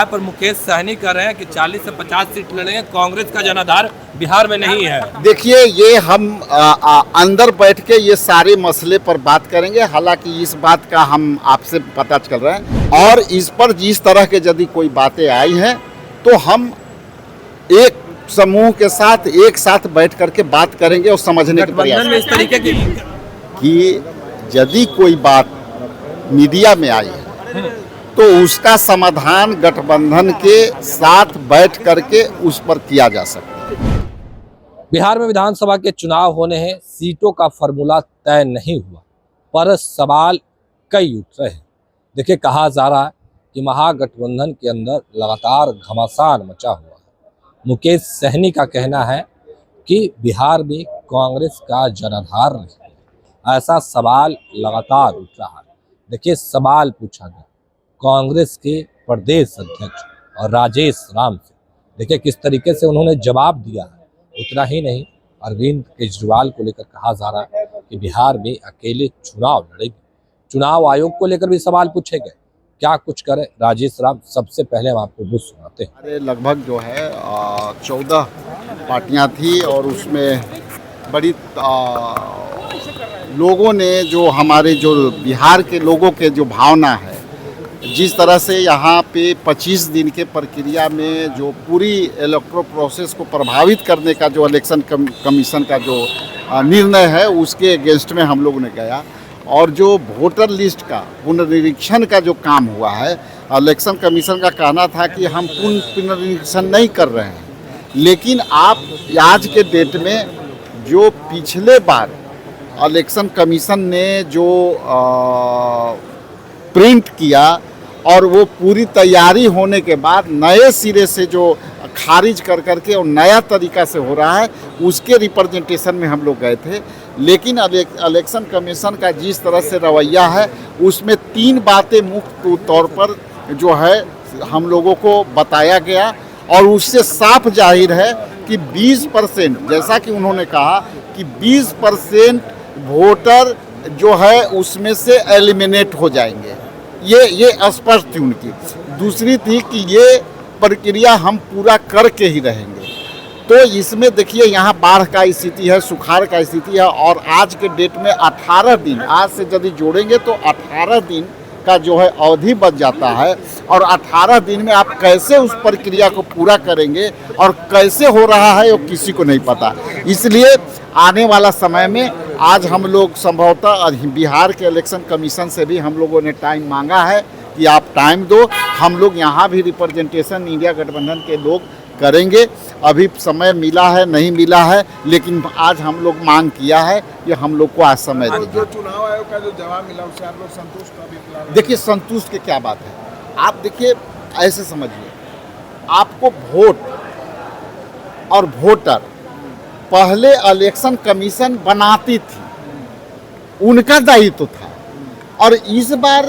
यहाँ पर मुकेश सहनी कह रहे हैं कि 40 से 50 सीट लड़ेंगे, कांग्रेस का जनाधार बिहार में नहीं है। देखिए, ये हम अंदर बैठ के ये सारे मसले पर बात करेंगे। हालांकि इस बात का हम आपसे पता चल रहा है, और इस पर जिस तरह के यदि कोई बातें आई हैं तो हम एक समूह के साथ एक साथ बैठ करके बात करेंगे और समझने के प्रयास में इस तरीके की कि यदि कोई बात मीडिया में आई है तो उसका समाधान गठबंधन के साथ बैठ करके उस पर किया जा सकता है। बिहार में विधानसभा के चुनाव होने हैं, सीटों का फॉर्मूला तय नहीं हुआ, पर सवाल कई उठ रहे हैं। देखिए, कहा जा रहा है कि महागठबंधन के अंदर लगातार घमासान मचा हुआ है। मुकेश सहनी का कहना है कि बिहार में कांग्रेस का जनाधार नहीं है। ऐसा सवाल लगातार उठ रहा है। देखिए, सवाल पूछा गया कांग्रेस के प्रदेश अध्यक्ष और राजेश राम से। देखिए किस तरीके से उन्होंने जवाब दिया है। उतना ही नहीं, अरविंद केजरीवाल को लेकर कहा जा रहा है कि बिहार में अकेले चुनाव लड़ेंगे। चुनाव आयोग को लेकर भी सवाल पूछे गए, क्या कुछ करे राजेश राम। सबसे पहले हम आपको वो सुनाते हैं। अरे लगभग जो है 14 पार्टियां थी, और उसमें बड़ी लोगों ने जो हमारे जो बिहार के लोगों के जो भावना है, जिस तरह से यहाँ पे 25 दिन के प्रक्रिया में जो पूरी इलेक्ट्रो प्रोसेस को प्रभावित करने का जो इलेक्शन कमीशन का जो निर्णय है, उसके अगेंस्ट में हम लोगों ने गया। और जो वोटर लिस्ट का पुनर्निरीक्षण का जो काम हुआ है, इलेक्शन कमीशन का कहना था कि हम पुनर्निरीक्षण नहीं कर रहे हैं, लेकिन आप आज के डेट में जो पिछले बार इलेक्शन कमीशन ने जो प्रिंट किया और वो पूरी तैयारी होने के बाद नए सिरे से जो खारिज कर करके और नया तरीका से हो रहा है, उसके रिप्रेजेंटेशन में हम लोग गए थे। लेकिन इलेक्शन कमीशन का जिस तरह से रवैया है, उसमें 3 बातें मुख्य तौर पर जो है हम लोगों को बताया गया, और उससे साफ जाहिर है कि 20%, जैसा कि उन्होंने कहा कि 20% वोटर जो है उसमें से एलिमिनेट हो जाएंगे। ये स्पष्ट थी उनकी। दूसरी थी कि ये प्रक्रिया हम पूरा करके ही रहेंगे। तो इसमें देखिए, यहाँ बाढ़ का स्थिति है, सुखाड़ का स्थिति है, और आज के डेट में 18 दिन, आज से यदि जोड़ेंगे तो 18 दिन का जो है अवधि बच जाता है। और 18 दिन में आप कैसे उस प्रक्रिया को पूरा करेंगे और कैसे हो रहा है वो किसी को नहीं पता। इसलिए आने वाला समय में आज हम लोग संभवतः बिहार के इलेक्शन कमीशन से भी हम लोगों ने टाइम मांगा है कि आप टाइम दो, हम लोग यहाँ भी रिप्रेजेंटेशन इंडिया गठबंधन के लोग करेंगे। अभी समय मिला है नहीं मिला है, लेकिन आज हम लोग मांग किया है कि हम लोग को आज समय दीजिए। जो चुनाव आयोग का जो जवाब मिला उससे आप लोग संतुष्ट का भी? देखिए, संतुष्ट की क्या बात है। आप देखिए, ऐसे समझिए, आपको वोट और वोटर पहले इलेक्शन कमीशन बनाती थी, उनका दायित्व था, और इस बार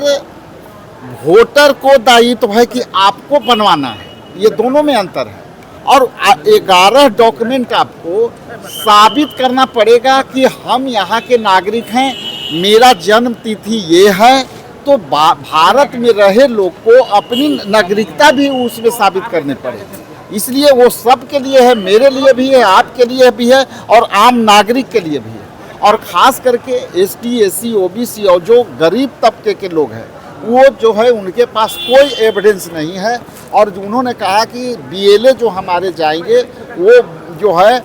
वोटर को दायित्व है कि आपको बनवाना है। ये दोनों में अंतर है। और 11 डॉक्यूमेंट आपको साबित करना पड़ेगा कि हम यहाँ के नागरिक हैं, मेरा जन्म तिथि ये है। तो भारत में रहे लोग को अपनी नागरिकता भी उसमें साबित करनी पड़ेगी। इसलिए वो सब के लिए है, मेरे लिए भी है, आपके लिए भी है, और आम नागरिक के लिए भी है। और ख़ास करके ST, SC, OBC और जो गरीब तबके के लोग हैं, वो जो है उनके पास कोई एविडेंस नहीं है। और उन्होंने कहा कि BLA जो हमारे जाएंगे वो जो है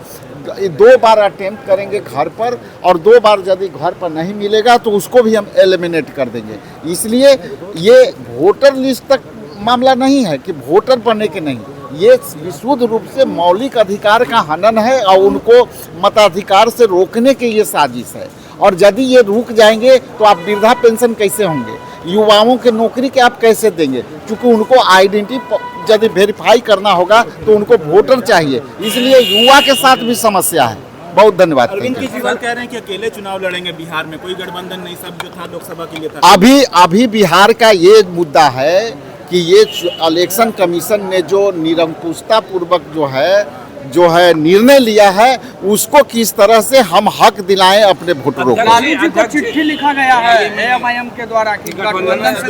2 बार अटेम्प्ट करेंगे घर पर, और 2 बार यदि घर पर नहीं मिलेगा तो उसको भी हम एलिमिनेट कर देंगे। इसलिए ये वोटर लिस्ट तक मामला नहीं है कि वोटर बनने के नहीं, ये विशुद्ध रूप से मौलिक अधिकार का हनन है, और उनको मताधिकार से रोकने की ये साजिश है। और यदि ये रुक जाएंगे तो आप वृद्धा पेंशन कैसे होंगे, युवाओं के नौकरी के आप कैसे देंगे, क्योंकि उनको आइडेंटिटी यदि वेरीफाई करना होगा तो उनको वोटर चाहिए। इसलिए युवा के साथ भी समस्या है। बहुत धन्यवाद। अरविंद केजरीवाल कह रहे हैं कि अकेले चुनाव लड़ेंगे बिहार में, कोई गठबंधन नहीं, सब जो था लोकसभा के लिए था। अभी बिहार का ये मुद्दा है कि ये इलेक्शन कमीशन ने जो निरंकुशता पूर्वक जो है जो है निर्णय लिया है उसको किस तरह से हम हक दिलाएं अपने वोटरों को। लालू जी को चिट्ठी लिखा गया है एएमआईएम के द्वारा कि गठबंधन से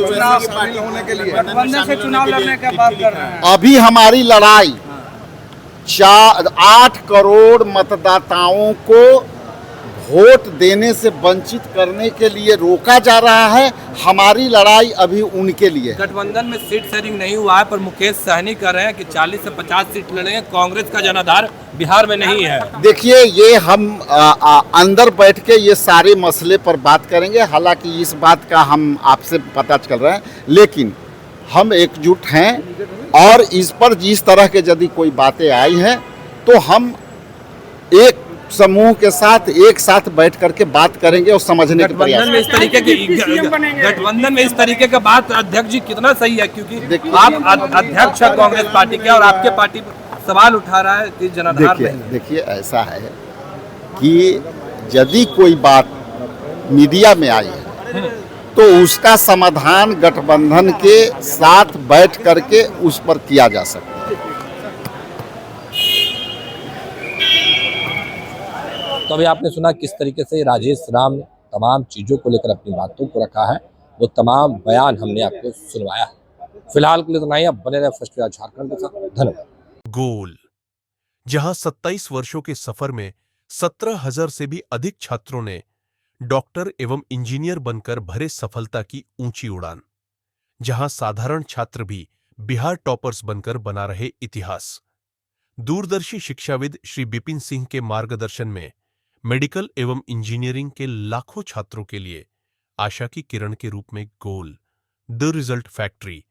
चुनाव लड़ने की बात कर रहे हैं। अभी हमारी लड़ाई 8 करोड़ मतदाताओं को वोट देने से वंचित करने के लिए रोका जा रहा है। हमारी लड़ाई अभी उनके लिए है। गठबंधन में सीट शेयरिंग नहीं हुआ है, पर मुकेश सहनी कह रहे हैं कि 40 से 50 सीट लड़ेंगे। कांग्रेस का जनाधार बिहार में नहीं है। देखिए, ये हम अंदर बैठ के ये सारे मसले पर बात करेंगे। हालांकि इस बात का हम आपसे पता चल रहा है, लेकिन हम एकजुट हैं और इस पर जिस तरह के यदि कोई बातें आई हैं तो हम एक समूह के साथ एक साथ बैठ करके बात करेंगे और समझने की प्रयास गठबंधन में इस तरीके की गठबंधन में इस तरीके का बात अध्यक्ष जी कितना सही है, क्योंकि आप अध्यक्ष हैं कांग्रेस पार्टी के और आपके पार्टी सवाल उठा रहा है कि जनाधार नहीं। देखिए ऐसा है कि यदि कोई बात मीडिया में आई है तो उसका समाधान गठबंधन के साथ बैठ करके उस पर किया जा सकता है। तो अभी आपने सुना किस तरीके से राजेश राम ने तमाम चीज़ों को लेकर अपनी बातों को रखा है, वो तमाम बयान हमने आपको सुनवाया है। फिलहाल के लिए तो नहीं, अब बने रहे फर्स्ट प्रयास झारखंड के साथ। धन्यवाद। गोल, जहां 27 वर्षों के सफर में 17,000 से भी अधिक छात्रों ने डॉक्टर एवं इंजीनियर बनकर भरे सफलता की ऊंची उड़ान, जहां साधारण छात्र भी बिहार टॉपर्स बनकर बना रहे इतिहास। दूरदर्शी शिक्षाविद श्री बिपिन सिंह के मार्गदर्शन में मेडिकल एवं इंजीनियरिंग के लाखों छात्रों के लिए आशा की किरण के रूप में गोल, द रिजल्ट फैक्ट्री।